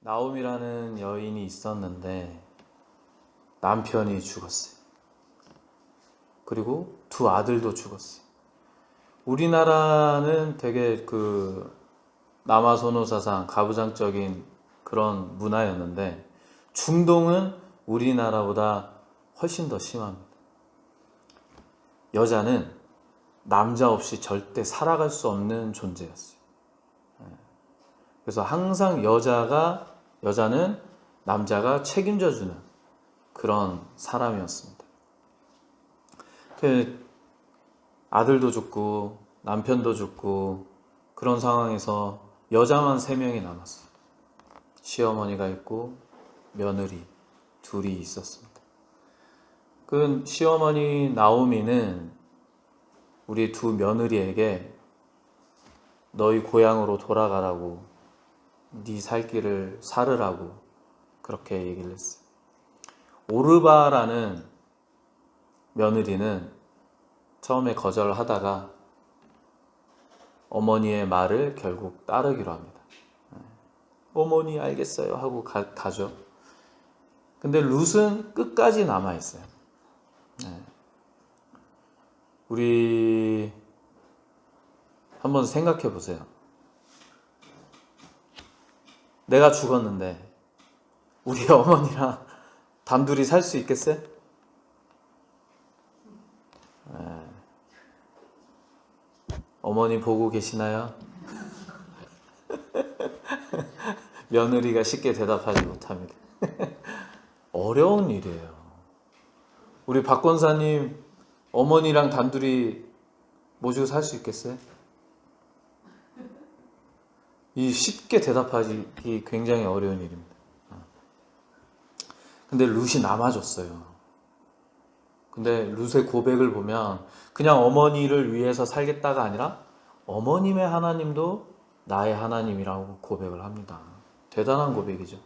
나옴이라는 여인이 있었는데 남편이 죽었어요. 그리고 두 아들도 죽었어요. 우리나라는 되게 남아선호 사상, 가부장적인 그런 문화였는데 중동은 우리나라보다 훨씬 더 심합니다. 여자는 남자 없이 절대 살아갈 수 없는 존재였어요. 그래서 항상 여자는 남자가 책임져주는 그런 사람이었습니다. 아들도 죽고 남편도 죽고 그런 상황에서 여자만 3명이 남았어요. 시어머니가 있고 며느리 둘이 있었습니다. 그 시어머니 나오미는 우리 두 며느리에게 너희 고향으로 돌아가라고, 네 살 길을 살으라고 그렇게 얘기를 했어요. 오르바라는 며느리는 처음에 거절하다가 어머니의 말을 결국 따르기로 합니다. 어머니 알겠어요 하고 가죠. 근데 룻은 끝까지 남아있어요. 우리 한번 생각해 보세요. 내가 죽었는데 우리 어머니랑 단둘이 살 수 있겠어요? 어머니 보고 계시나요? 며느리가 쉽게 대답하지 못합니다. 어려운 일이에요. 우리 박 권사님 어머니랑 단둘이 모시고 살 수 있겠어요? 이 쉽게 대답하기 굉장히 어려운 일입니다. 근데 룻이 남아줬어요. 근데 룻의 고백을 보면 그냥 어머니를 위해서 살겠다가 아니라 어머님의 하나님도 나의 하나님이라고 고백을 합니다. 대단한 고백이죠.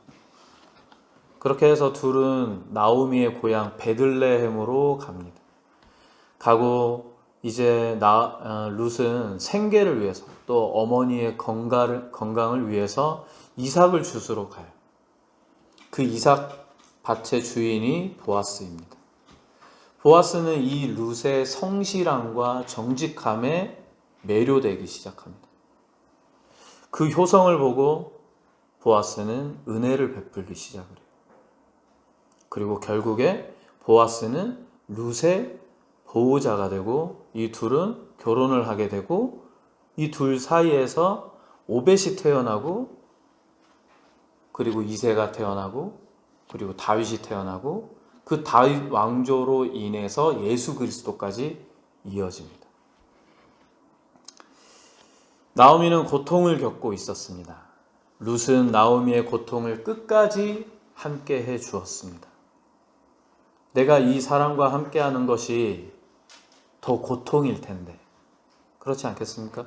그렇게 해서 둘은 나오미의 고향 베들레헴으로 갑니다. 가고 이제 룻은 생계를 위해서 또 어머니의 건강을 위해서 이삭을 주스러 가요. 그 이삭 밭의 주인이 보아스입니다. 보아스는 이 룻의 성실함과 정직함에 매료되기 시작합니다. 그 효성을 보고 보아스는 은혜를 베풀기 시작을 해요. 그리고 결국에 보아스는 룻의 보호자가 되고 이 둘은 결혼을 하게 되고 이 둘 사이에서 오벳이 태어나고 그리고 이새가 태어나고 그리고 다윗이 태어나고 그 다윗 왕조로 인해서 예수 그리스도까지 이어집니다. 나오미는 고통을 겪고 있었습니다. 룻은 나오미의 고통을 끝까지 함께 해 주었습니다. 내가 이 사람과 함께하는 것이 더 고통일 텐데 그렇지 않겠습니까?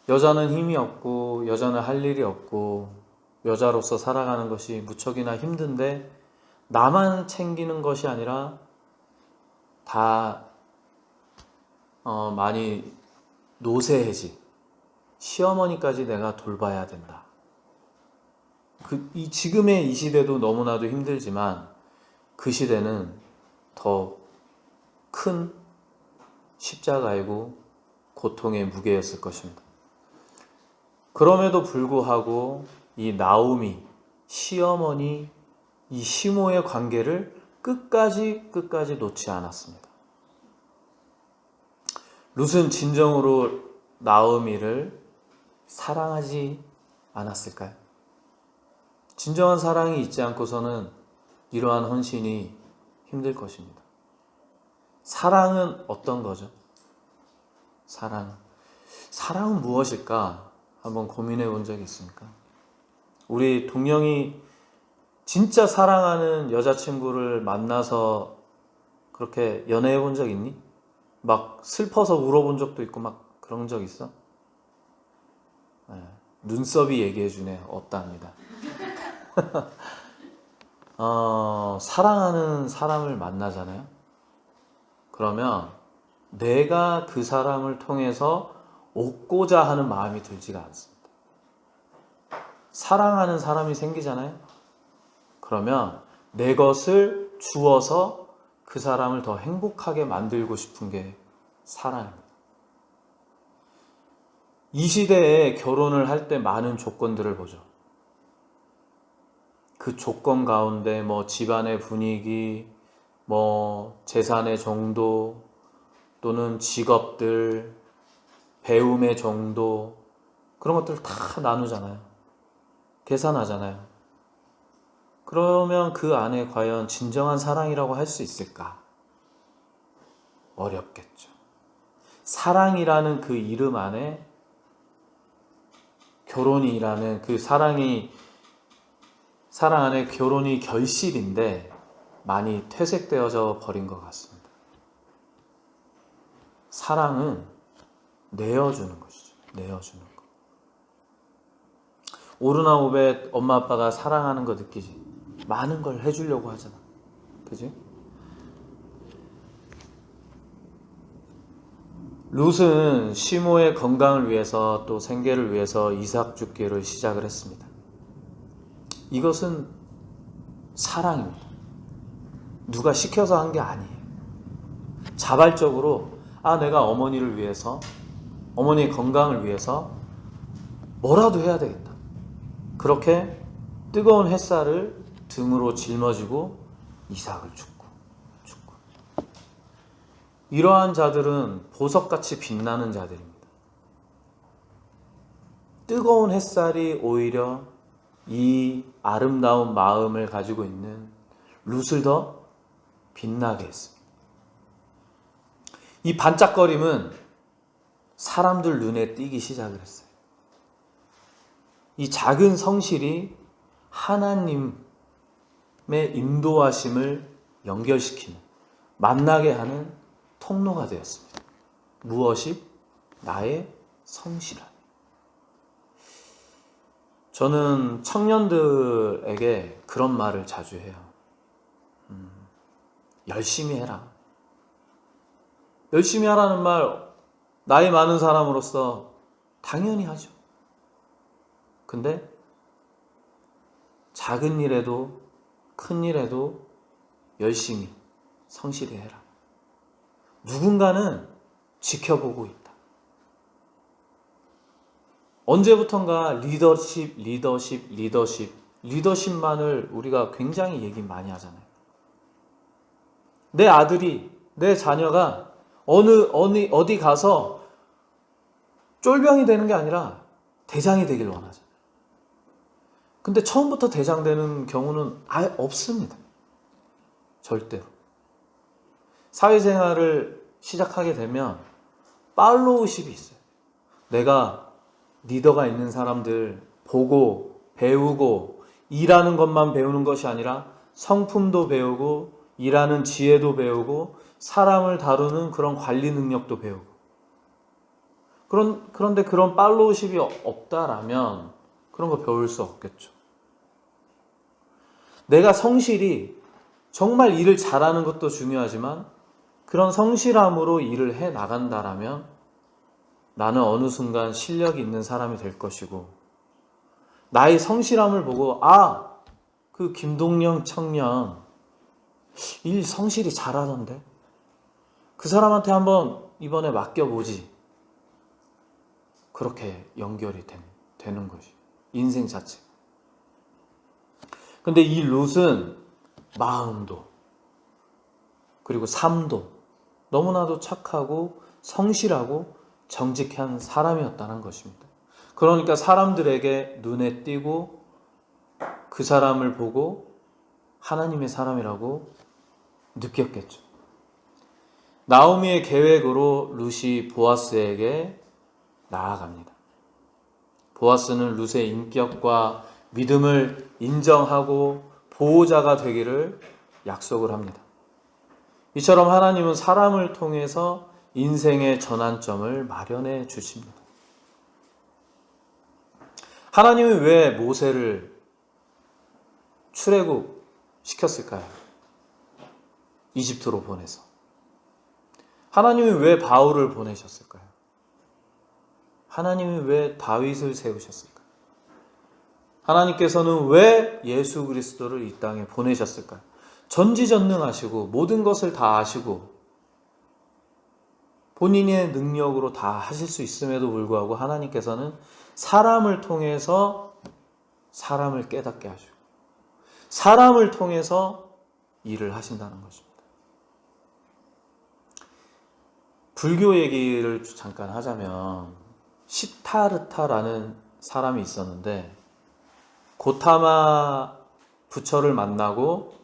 여자는 힘이 없고 여자는 할 일이 없고 여자로서 살아가는 것이 무척이나 힘든데 나만 챙기는 것이 아니라 다 많이 노쇠해지 시어머니까지 내가 돌봐야 된다. 지금의 이 시대도 너무나도 힘들지만 그 시대는 더 큰 십자가이고 고통의 무게였을 것입니다. 그럼에도 불구하고 이 나오미, 시어머니, 이 시모의 관계를 끝까지 놓지 않았습니다. 룻은 진정으로 나오미를 사랑하지 않았을까요? 진정한 사랑이 있지 않고서는 이러한 헌신이 힘들 것입니다. 사랑은 어떤 거죠? 사랑은 무엇일까? 한번 고민해 본 적이 있습니까? 우리 동영이 진짜 사랑하는 여자친구를 만나서 그렇게 연애해 본 적 있니? 막 슬퍼서 울어본 적도 있고 막 그런 적 있어? 눈썹이 얘기해 주네. 없답니다. 사랑하는 사람을 만나잖아요. 그러면 내가 그 사람을 통해서 얻고자 하는 마음이 들지가 않습니다. 사랑하는 사람이 생기잖아요. 그러면 내 것을 주어서 그 사람을 더 행복하게 만들고 싶은 게 사랑입니다. 이 시대에 결혼을 할 때 많은 조건들을 보죠. 그 조건 가운데 뭐 집안의 분위기, 뭐 재산의 정도, 또는 직업들, 배움의 정도, 그런 것들 다 나누잖아요. 계산하잖아요. 그러면 그 안에 과연 진정한 사랑이라고 할 수 있을까? 어렵겠죠. 사랑이라는 그 이름 안에 결혼이라는 그 사랑 안에 결혼이 결실인데 많이 퇴색되어져 버린 것 같습니다. 사랑은 내어주는 것이죠. 내어주는 것. 오르나 오벳 엄마 아빠가 사랑하는 거 느끼지? 많은 걸 해주려고 하잖아. 그지? 룻은 시모의 건강을 위해서 또 생계를 위해서 이삭 줍기를 시작을 했습니다. 이것은 사랑입니다. 누가 시켜서 한 게 아니에요. 자발적으로 내가 어머니를 위해서, 어머니의 건강을 위해서 뭐라도 해야 되겠다. 그렇게 뜨거운 햇살을 등으로 짊어지고 이삭을 줍고. 이러한 자들은 보석같이 빛나는 자들입니다. 뜨거운 햇살이 오히려 이 아름다운 마음을 가지고 있는 룻을 더 빛나게 했습니다. 이 반짝거림은 사람들 눈에 띄기 시작을 했어요. 이 작은 성실이 하나님의 인도하심을 연결시키는, 만나게 하는 통로가 되었습니다. 무엇이? 나의 성실함. 저는 청년들에게 그런 말을 자주 해요. 열심히 해라. 열심히 하라는 말 나이 많은 사람으로서 당연히 하죠. 근데 작은 일에도 큰 일에도 열심히 성실히 해라. 누군가는 지켜보고 있다. 언제부턴가 리더십만을 우리가 굉장히 얘기 많이 하잖아요. 내 아들이, 내 자녀가 어디 가서 쫄병이 되는 게 아니라 대장이 되길 원하잖아요. 근데 처음부터 대장 되는 경우는 아예 없습니다. 절대로. 사회생활을 시작하게 되면 팔로우십이 있어요. 내가 리더가 있는 사람들 보고 배우고 일하는 것만 배우는 것이 아니라 성품도 배우고 일하는 지혜도 배우고 사람을 다루는 그런 관리 능력도 배우고. 그런데 그런 팔로우십이 없다라면 그런 거 배울 수 없겠죠. 내가 성실히 정말 일을 잘하는 것도 중요하지만 그런 성실함으로 일을 해 나간다라면 나는 어느 순간 실력이 있는 사람이 될 것이고, 나의 성실함을 보고 그 김동영 청년 일 성실히 잘하던데 그 사람한테 한번 이번에 맡겨보지. 그렇게 연결이 되는 것이 인생 자체. 근데 이 룻은 마음도 그리고 삶도 너무나도 착하고 성실하고 정직한 사람이었다는 것입니다. 그러니까 사람들에게 눈에 띄고 그 사람을 보고 하나님의 사람이라고 느꼈겠죠. 나오미의 계획으로 룻이 보아스에게 나아갑니다. 보아스는 룻의 인격과 믿음을 인정하고 보호자가 되기를 약속을 합니다. 이처럼 하나님은 사람을 통해서 인생의 전환점을 마련해 주십니다. 하나님이 왜 모세를 출애굽시켰을까요? 이집트로 보내서. 하나님이 왜 바울을 보내셨을까요? 하나님이 왜 다윗을 세우셨을까요? 하나님께서는 왜 예수 그리스도를 이 땅에 보내셨을까요? 전지전능하시고 모든 것을 다 아시고 본인의 능력으로 다 하실 수 있음에도 불구하고 하나님께서는 사람을 통해서 사람을 깨닫게 하시고 사람을 통해서 일을 하신다는 것입니다. 불교 얘기를 잠깐 하자면 시타르타라는 사람이 있었는데 고타마 부처를 만나고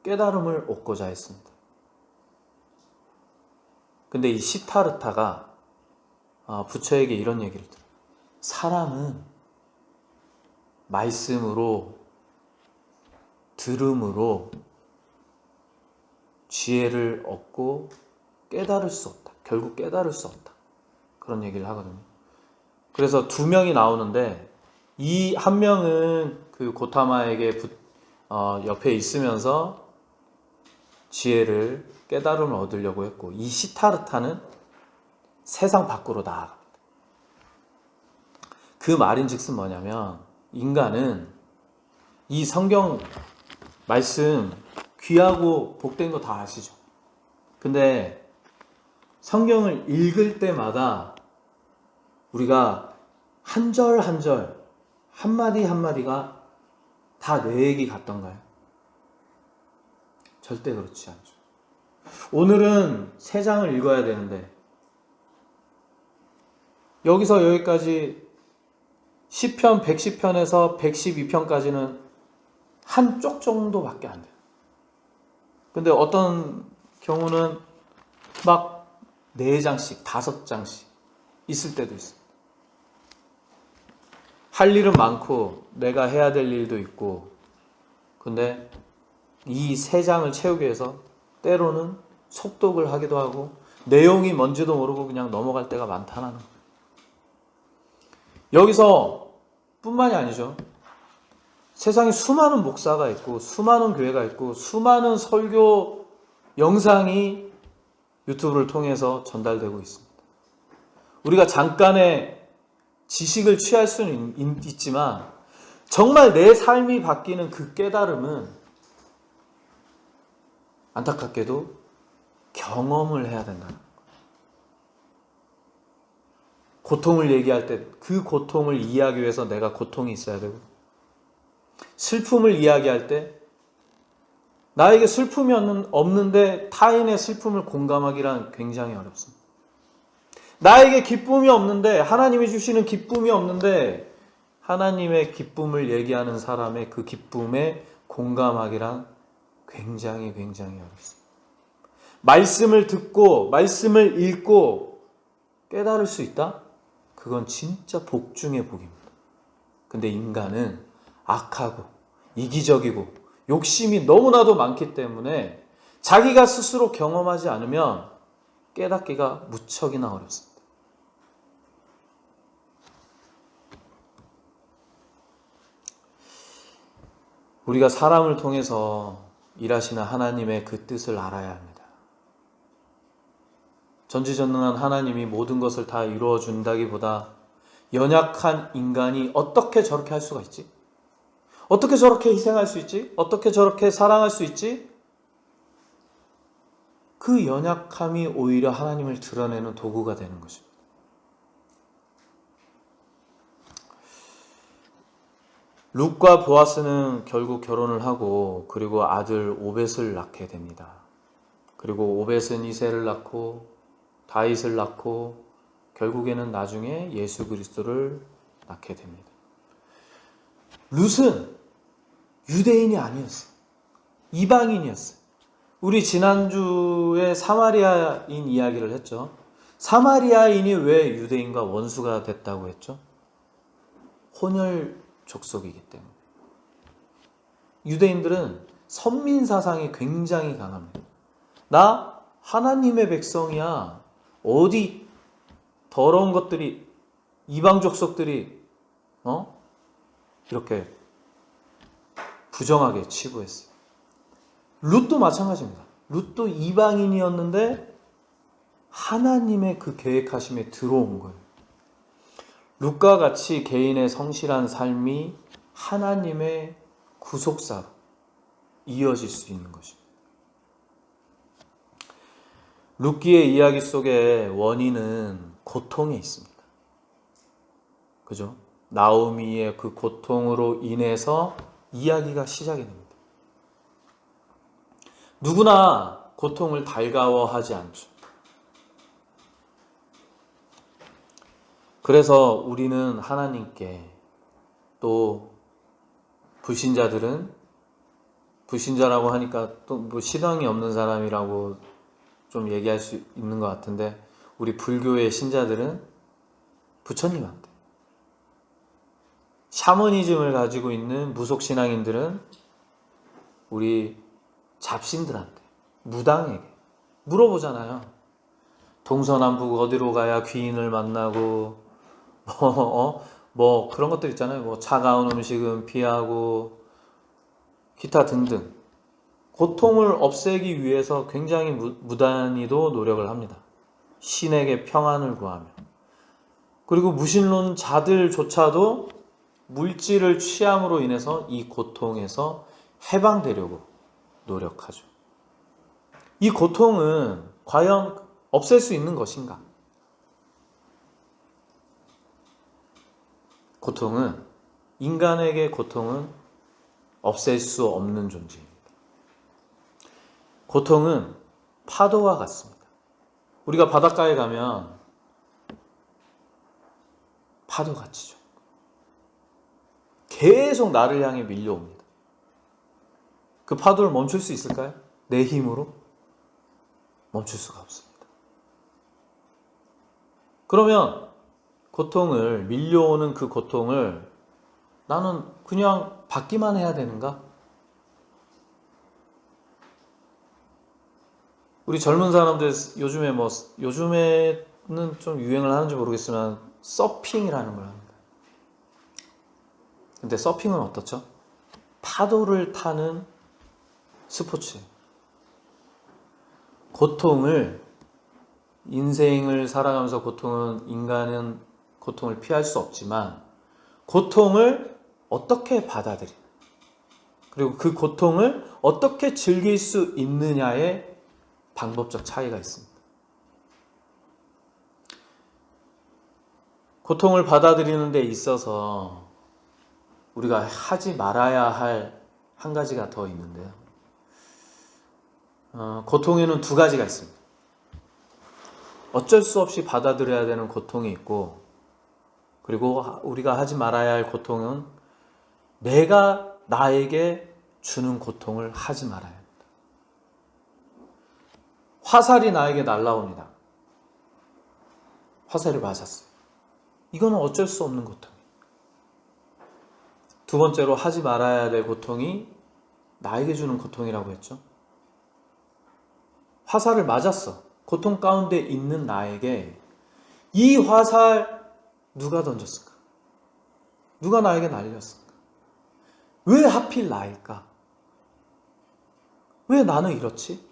깨달음을 얻고자 했습니다. 근데 이 시타르타가 부처에게 이런 얘기를 들어요. 사람은 말씀으로 들음으로 지혜를 얻고 깨달을 수 없다. 결국 깨달을 수 없다. 그런 얘기를 하거든요. 그래서 두 명이 나오는데 이 한 명은 그 고타마에게 옆에 있으면서 지혜를 깨달음을 얻으려고 했고 이 시타르타는 세상 밖으로 나아갑니다. 그 말인즉슨 뭐냐면 인간은 이 성경 말씀 귀하고 복된 거 다 아시죠? 근데 성경을 읽을 때마다 우리가 한 절 한 절, 한마디 한마디가 다 내 얘기 같던가요? 절대 그렇지 않죠. 오늘은 3장을 읽어야 되는데 여기서 여기까지 시편 110편에서 112편까지는 한 쪽 정도밖에 안 돼요. 근데 어떤 경우는 막 4장씩, 5장씩 있을 때도 있어요. 할 일은 많고 내가 해야 될 일도 있고 근데 이 3장을 채우기 위해서 때로는 속독을 하기도 하고 내용이 뭔지도 모르고 그냥 넘어갈 때가 많다는 거예요. 여기서 뿐만이 아니죠. 세상에 수많은 목사가 있고 수많은 교회가 있고 수많은 설교 영상이 유튜브를 통해서 전달되고 있습니다. 우리가 잠깐의 지식을 취할 수는 있지만 정말 내 삶이 바뀌는 그 깨달음은 안타깝게도 경험을 해야 된다는 거예요. 고통을 얘기할 때 그 고통을 이해하기 위해서 내가 고통이 있어야 되고 슬픔을 이야기할 때 나에게 슬픔이 없는데 타인의 슬픔을 공감하기란 굉장히 어렵습니다. 나에게 기쁨이 없는데 하나님이 주시는 기쁨이 없는데 하나님의 기쁨을 얘기하는 사람의 그 기쁨에 공감하기란 굉장히 어렵습니다. 말씀을 듣고 말씀을 읽고 깨달을 수 있다? 그건 진짜 복 중의 복입니다. 근데 인간은 악하고 이기적이고 욕심이 너무나도 많기 때문에 자기가 스스로 경험하지 않으면 깨닫기가 무척이나 어렵습니다. 우리가 사람을 통해서 일하시는 하나님의 그 뜻을 알아야 합니다. 전지전능한 하나님이 모든 것을 다 이루어 준다기보다 연약한 인간이 어떻게 저렇게 할 수가 있지? 어떻게 저렇게 희생할 수 있지? 어떻게 저렇게 사랑할 수 있지? 그 연약함이 오히려 하나님을 드러내는 도구가 되는 것입니다. 룻과 보아스는 결국 결혼을 하고 그리고 아들 오벳을 낳게 됩니다. 그리고 오벳은 이새를 낳고 다윗을 낳고 결국에는 나중에 예수 그리스도를 낳게 됩니다. 룻은 유대인이 아니었어요. 이방인이었어요. 우리 지난주에 사마리아인 이야기를 했죠. 사마리아인이 왜 유대인과 원수가 됐다고 했죠? 혼혈 족속이기 때문에. 유대인들은 선민 사상이 굉장히 강합니다. 나 하나님의 백성이야. 어디 더러운 것들이 이방 족속들이 이렇게 부정하게 치부했어요. 룻도 마찬가지입니다. 룻도 이방인이었는데 하나님의 그 계획하심에 들어온 거예요. 룻과 같이 개인의 성실한 삶이 하나님의 구속사로 이어질 수 있는 것입니다. 룻기의 이야기 속에 원인은 고통에 있습니다. 그죠? 나오미의 그 고통으로 인해서 이야기가 시작이 됩니다. 누구나 고통을 달가워하지 않죠. 그래서 우리는 하나님께, 또 불신자들은, 불신자라고 하니까 또 뭐 신앙이 없는 사람이라고 좀 얘기할 수 있는 것 같은데, 우리 불교의 신자들은 부처님한테, 샤머니즘을 가지고 있는 무속신앙인들은 우리 잡신들한테, 무당에게 물어보잖아요. 동서남북 어디로 가야 귀인을 만나고, 뭐 그런 것들 있잖아요. 뭐 차가운 음식은 피하고, 기타 등등. 고통을 없애기 위해서 굉장히 무단히도 노력을 합니다. 신에게 평안을 구하며. 그리고 무신론자들조차도 물질을 취함으로 인해서 이 고통에서 해방되려고 노력하죠. 이 고통은 과연 없앨 수 있는 것인가? 인간에게 고통은 없앨 수 없는 존재입니다. 고통은 파도와 같습니다. 우리가 바닷가에 가면 파도같이죠. 계속 나를 향해 밀려옵니다. 그 파도를 멈출 수 있을까요? 내 힘으로 멈출 수가 없습니다. 그러면 밀려오는 그 고통을 나는 그냥 받기만 해야 되는가? 우리 젊은 사람들 요즘에는 좀 유행을 하는지 모르겠지만 서핑이라는 걸 합니다. 근데 서핑은 어떻죠? 파도를 타는 스포츠. 인생을 살아가면서 인간은 고통을 피할 수 없지만, 고통을 어떻게 받아들이, 그리고 그 고통을 어떻게 즐길 수 있느냐의 방법적 차이가 있습니다. 고통을 받아들이는 데 있어서 우리가 하지 말아야 할 한 가지가 더 있는데요. 고통에는 두 가지가 있습니다. 어쩔 수 없이 받아들여야 되는 고통이 있고, 그리고 우리가 하지 말아야 할 고통은 내가 나에게 주는 고통을 하지 말아야 합니다. 화살이 나에게 날라옵니다. 화살이 맞았어요. 이거는 어쩔 수 없는 고통이에요. 두 번째로 하지 말아야 될 고통이 나에게 주는 고통이라고 했죠. 화살을 맞았어. 고통 가운데 있는 나에게 이 화살 누가 던졌을까? 누가 나에게 날렸을까? 왜 하필 나일까? 왜 나는 이렇지?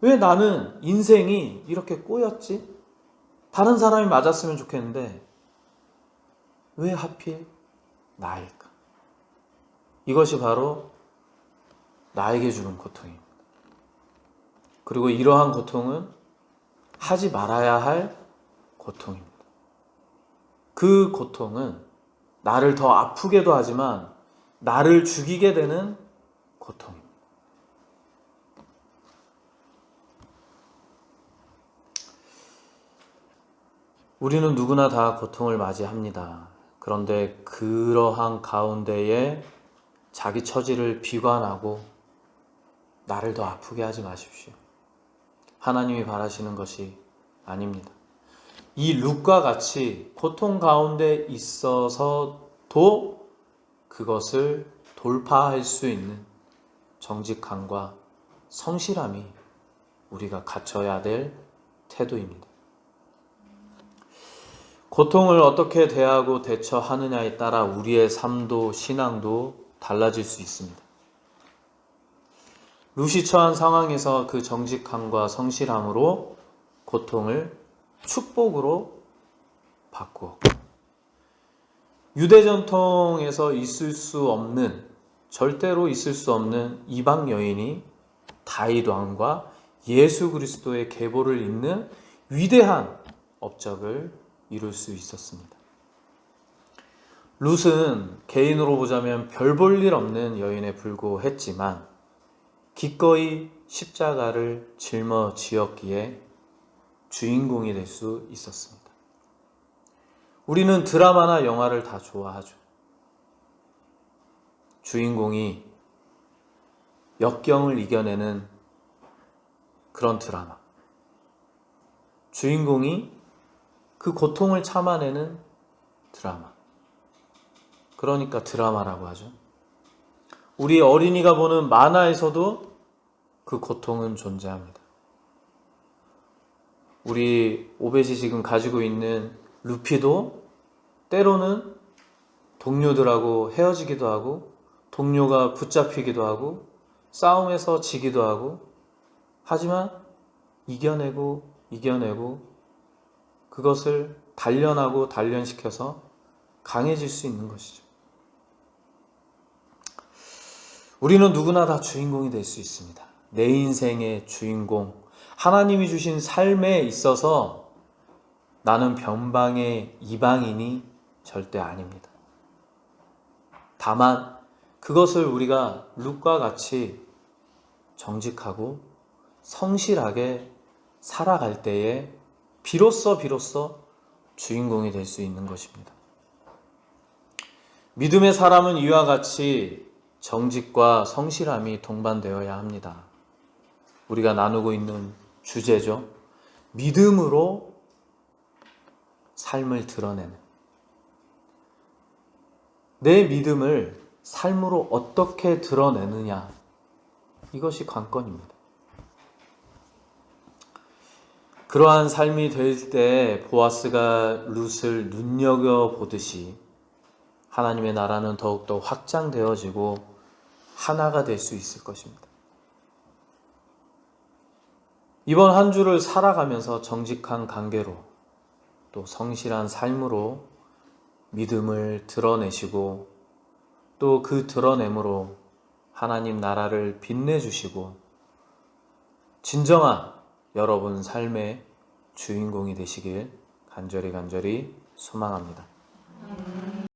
왜 나는 인생이 이렇게 꼬였지? 다른 사람이 맞았으면 좋겠는데 왜 하필 나일까? 이것이 바로 나에게 주는 고통입니다. 그리고 이러한 고통은 하지 말아야 할 고통입니다. 그 고통은 나를 더 아프게도 하지만 나를 죽이게 되는 고통입니다. 우리는 누구나 다 고통을 맞이합니다. 그런데 그러한 가운데에 자기 처지를 비관하고 나를 더 아프게 하지 마십시오. 하나님이 바라시는 것이 아닙니다. 이 룻과 같이 고통 가운데 있어서도 그것을 돌파할 수 있는 정직함과 성실함이 우리가 갖춰야 될 태도입니다. 고통을 어떻게 대하고 대처하느냐에 따라 우리의 삶도 신앙도 달라질 수 있습니다. 룻이 처한 상황에서 그 정직함과 성실함으로 고통을 축복으로 바꾸었고, 유대 전통에서 있을 수 없는, 절대로 있을 수 없는 이방 여인이 다윗 왕과 예수 그리스도의 계보를 잇는 위대한 업적을 이룰 수 있었습니다. 룻은 개인으로 보자면 별 볼 일 없는 여인에 불과했지만 기꺼이 십자가를 짊어지었기에 주인공이 될 수 있었습니다. 우리는 드라마나 영화를 다 좋아하죠. 주인공이 역경을 이겨내는 그런 드라마. 주인공이 그 고통을 참아내는 드라마. 그러니까 드라마라고 하죠. 우리 어린이가 보는 만화에서도 그 고통은 존재합니다. 우리 오벳이 지금 가지고 있는 루피도 때로는 동료들하고 헤어지기도 하고 동료가 붙잡히기도 하고 싸움에서 지기도 하고 하지만 이겨내고 그것을 단련하고 단련시켜서 강해질 수 있는 것이죠. 우리는 누구나 다 주인공이 될 수 있습니다. 내 인생의 주인공, 하나님이 주신 삶에 있어서 나는 변방의 이방인이 절대 아닙니다. 다만 그것을 우리가 룻과 같이 정직하고 성실하게 살아갈 때에 비로소 주인공이 될 수 있는 것입니다. 믿음의 사람은 이와 같이 정직과 성실함이 동반되어야 합니다. 우리가 나누고 있는 주제죠. 믿음으로 삶을 드러내는, 내 믿음을 삶으로 어떻게 드러내느냐, 이것이 관건입니다. 그러한 삶이 될 때 보아스가 룻을 눈여겨보듯이 하나님의 나라는 더욱더 확장되어지고 하나가 될 수 있을 것입니다. 이번 한 주를 살아가면서 정직한 관계로 또 성실한 삶으로 믿음을 드러내시고 또 그 드러냄으로 하나님 나라를 빛내주시고 진정한 여러분 삶의 주인공이 되시길 간절히 소망합니다.